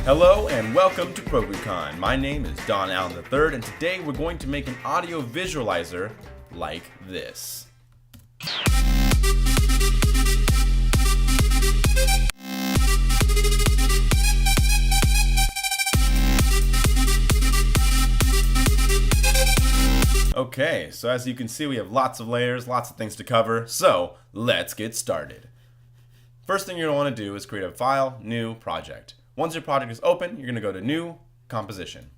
Hello and welcome to ProGlueCon. My name is Don Allen III, and today we're going to make an audio visualizer like this. Okay, so as you can see, we have lots of layers, lots of things to cover, so let's get started. First thing you're going to want to do is create a file, new project. Once your project is open, you're going to go to New, Composition.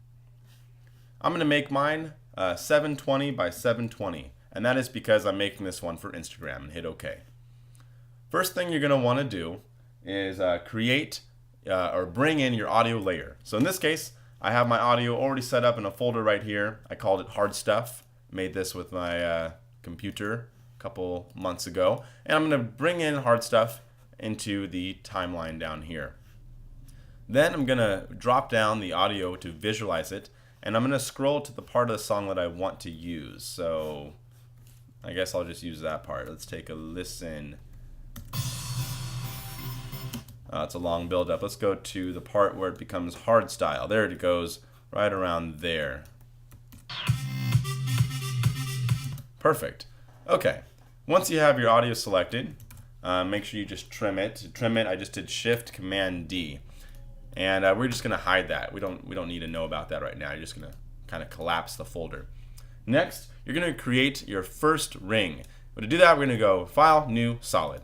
I'm going to make mine 720 by 720, and that is because I'm making this one for Instagram, and hit OK. First thing you're going to want to do is create or bring in your audio layer. So in this case, I have my audio already set up in a folder right here. I called it Hard Stuff. Made this with my computer a couple months ago. And I'm going to bring in Hard Stuff into the timeline down here. Then I'm going to drop down the audio to visualize it. And I'm going to scroll to the part of the song that I want to use. So I guess I'll just use that part. Let's take a listen. It's a long build up. Let's go to the part where it becomes hard style. There it goes, right around there. Perfect. Okay. Once you have your audio selected, make sure you just trim it. To trim it, I just did Shift Command D, and we're just gonna hide that. We don't need to know about that right now. You're just gonna kind of collapse the folder. Next, you're gonna create your first ring. But to do that, we're gonna go File, New, Solid.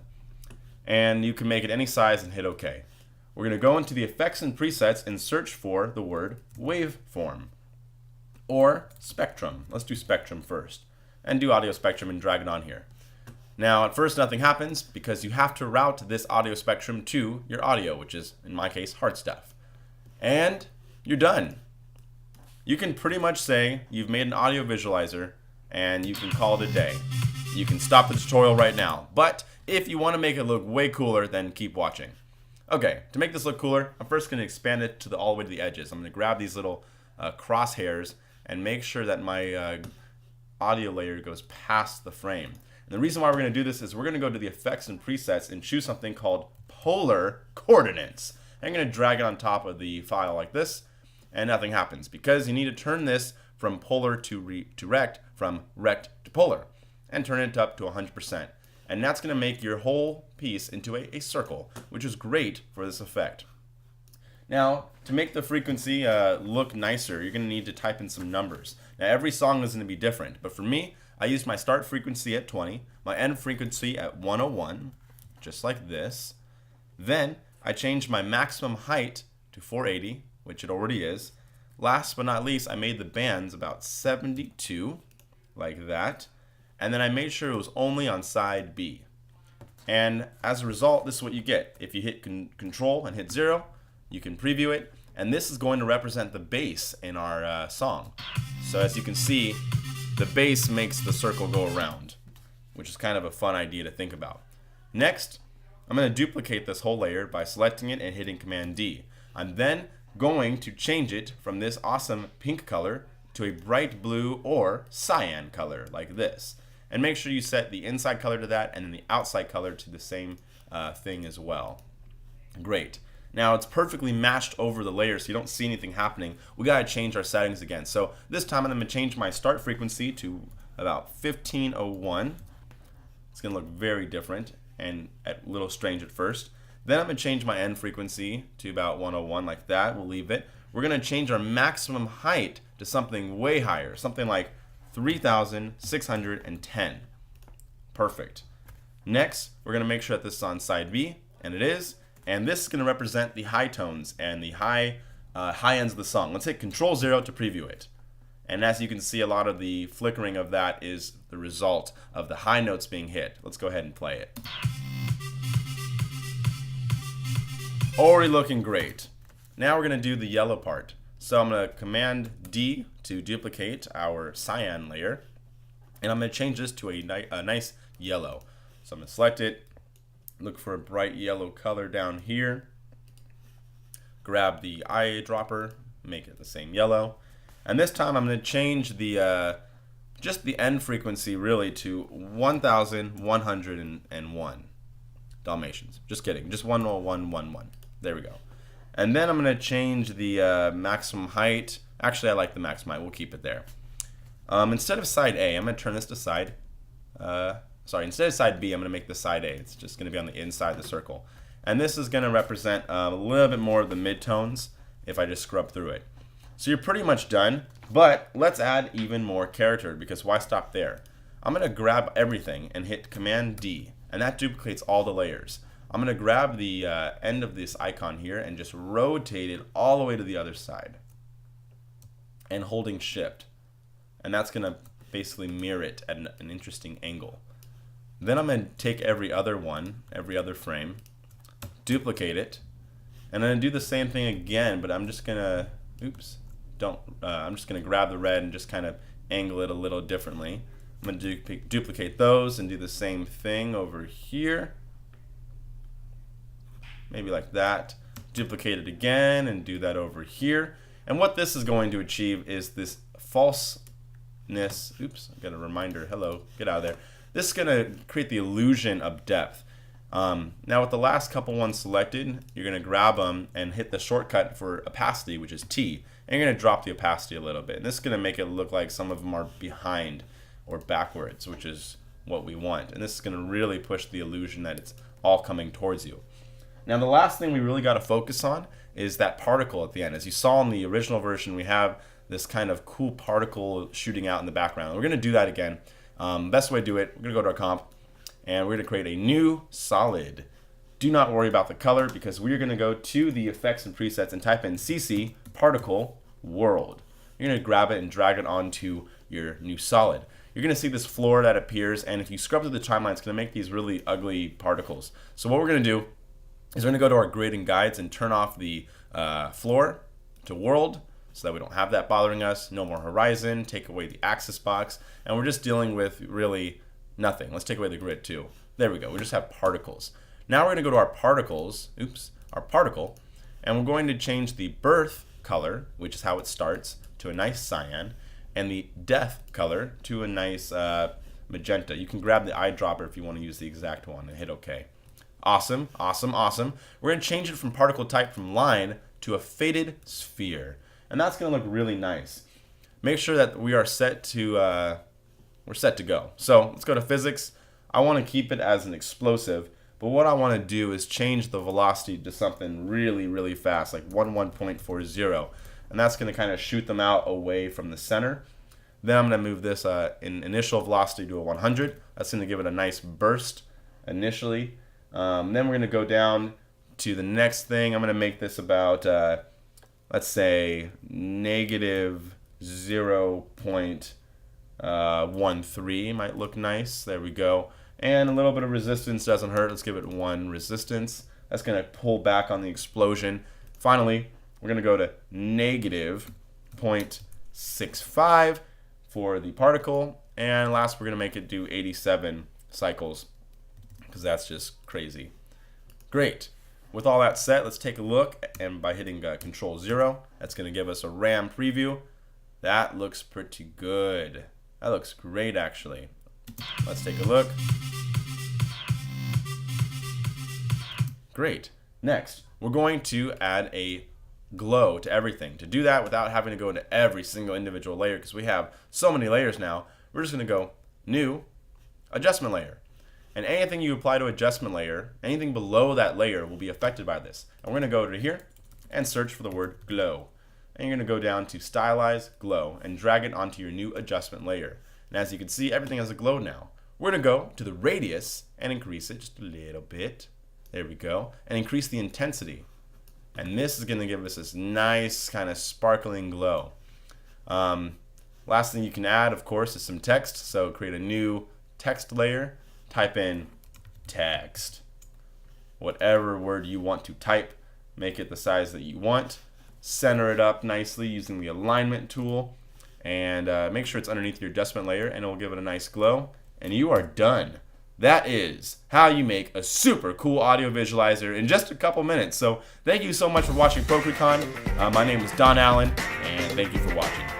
And you can make it any size and hit OK. We're going to go into the effects and presets and search for the word waveform or spectrum. Let's do spectrum first and do audio spectrum and drag it on here. Now at first nothing happens because you have to route this audio spectrum to your audio, which is in my case Hard Stuff. And you're done. You can pretty much say you've made an audio visualizer and you can call it a day. You can stop the tutorial right now, but if you want to make it look way cooler, then keep watching. Okay, to make this look cooler, I'm first going to expand it to all the way to the edges. I'm going to grab these little crosshairs and make sure that my audio layer goes past the frame. And the reason why we're going to do this is we're going to go to the effects and presets and choose something called polar coordinates. I'm going to drag it on top of the file like this, and nothing happens because you need to turn this from polar to rect, from rect to polar, and turn it up to 100%. And that's going to make your whole piece into a circle, which is great for this effect. Now, to make the frequency look nicer, you're going to need to type in some numbers. Now, every song is going to be different, but for me, I used my start frequency at 20, my end frequency at 101, just like this. Then, I changed my maximum height to 480, which it already is. Last but not least, I made the bands about 72, like that. And then I made sure it was only on side B. And as a result, this is what you get. If you hit Control and hit 0, you can preview it. And this is going to represent the bass in our song. So as you can see, the bass makes the circle go around, which is kind of a fun idea to think about. Next, I'm going to duplicate this whole layer by selecting it and hitting Command D. I'm then going to change it from this awesome pink color to a bright blue or cyan color like this. And make sure you set the inside color to that and then the outside color to the same thing as well. Great. Now it's perfectly matched over the layer so you don't see anything happening. We gotta change our settings again. So this time I'm gonna change my start frequency to about 1501. It's gonna look very different and a little strange at first. Then I'm gonna change my end frequency to about 101 like that. We'll leave it. We're gonna change our maximum height to something way higher, something like 3,610. Perfect. Next, we're going to make sure that this is on side B, and it is. And this is going to represent the high tones and the high ends of the song. Let's hit Control 0 to preview it. And as you can see, a lot of the flickering of that is the result of the high notes being hit. Let's go ahead and play it. Already looking great. Now we're going to do the yellow part. So I'm going to Command D to duplicate our cyan layer, and I'm going to change this to a nice yellow. So I'm going to select it, look for a bright yellow color down here, grab the eyedropper, make it the same yellow, and this time I'm going to change the just the end frequency really to 1,101 Dalmatians. Just kidding, just 10111. There we go. And then I'm going to change the maximum height. Actually, I like the maximum height. We'll keep it there. Instead of side A, I'm going to turn this to side... instead of side B, I'm going to make this side A. It's just going to be on the inside of the circle. And this is going to represent a little bit more of the midtones if I just scrub through it. So you're pretty much done, but let's add even more character, because why stop there? I'm going to grab everything and hit Command D, and that duplicates all the layers. I'm going to grab the end of this icon here and just rotate it all the way to the other side. And holding Shift. And that's going to basically mirror it at an interesting angle. Then I'm going to take every other frame, duplicate it, and I'm going to do the same thing again, but I'm just going to, I'm just going to grab the red and just kind of angle it a little differently. I'm going to duplicate those and do the same thing over here. Maybe like that. Duplicate it again and do that over here. And what this is going to achieve is this falseness. Oops, I got a reminder. Hello, get out of there. This is going to create the illusion of depth. Now with the last couple ones selected, you're going to grab them and hit the shortcut for opacity, which is T. And you're going to drop the opacity a little bit. And this is going to make it look like some of them are behind or backwards, which is what we want. And this is going to really push the illusion that it's all coming towards you. Now the last thing we really got to focus on is that particle at the end. As you saw in the original version, we have this kind of cool particle shooting out in the background. We're going to do that again. Best way to do it, we're going to go to our comp, and we're going to create a new solid. Do not worry about the color, because we're going to go to the effects and presets and type in CC particle world. You're going to grab it and drag it onto your new solid. You're going to see this floor that appears, and if you scrub through the timeline, it's going to make these really ugly particles. So what we're going to do is we're going to go to our grid and guides and turn off the floor to world, so that we don't have that bothering us. No more horizon, take away the axis box, and we're just dealing with really nothing. Let's take away the grid too. There we go, we just have particles. Now we're going to go to our particles, our particle, and we're going to change the birth color, which is how it starts, to a nice cyan, and the death color to a nice magenta. You can grab the eyedropper if you want to use the exact one and hit OK. Awesome, awesome, awesome. We're going to change it from particle type from line to a faded sphere. And that's going to look really nice. Make sure that we are set to, we're set to go. So let's go to physics. I want to keep it as an explosive, but what I want to do is change the velocity to something really, really fast, like 11.40. And that's going to kind of shoot them out away from the center. Then I'm going to move this in initial velocity to a 100. That's going to give it a nice burst initially. Then we're going to go down to the next thing. I'm going to make this about, let's say, negative 0.13 might look nice. There we go. And a little bit of resistance doesn't hurt. Let's give it 1 resistance. That's going to pull back on the explosion. Finally, we're going to go to negative 0.65 for the particle. And last, we're going to make it do 87 cycles, because that's just crazy. Great. With all that set, let's take a look, and by hitting Control 0, that's going to give us a RAM preview. That looks pretty good. That looks great, actually. Let's take a look. Great. Next, we're going to add a glow to everything. To do that without having to go into every single individual layer, because we have so many layers now, we're just going to go New, Adjustment Layer. And anything you apply to adjustment layer, anything below that layer will be affected by this. And we're going to go to here and search for the word glow. And you're going to go down to Stylize Glow and drag it onto your new adjustment layer. And as you can see, everything has a glow now. We're going to go to the radius and increase it just a little bit. There we go. And increase the intensity. And this is going to give us this nice kind of sparkling glow. Last thing you can add, of course, is some text. So create a new text layer. Type in text. Whatever word you want to type, make it the size that you want. Center it up nicely using the alignment tool. And make sure it's underneath your adjustment layer, and it will give it a nice glow. And you are done. That is how you make a super cool audio visualizer in just a couple minutes. So thank you so much for watching ProCreaCon. My name is Don Allen, and thank you for watching.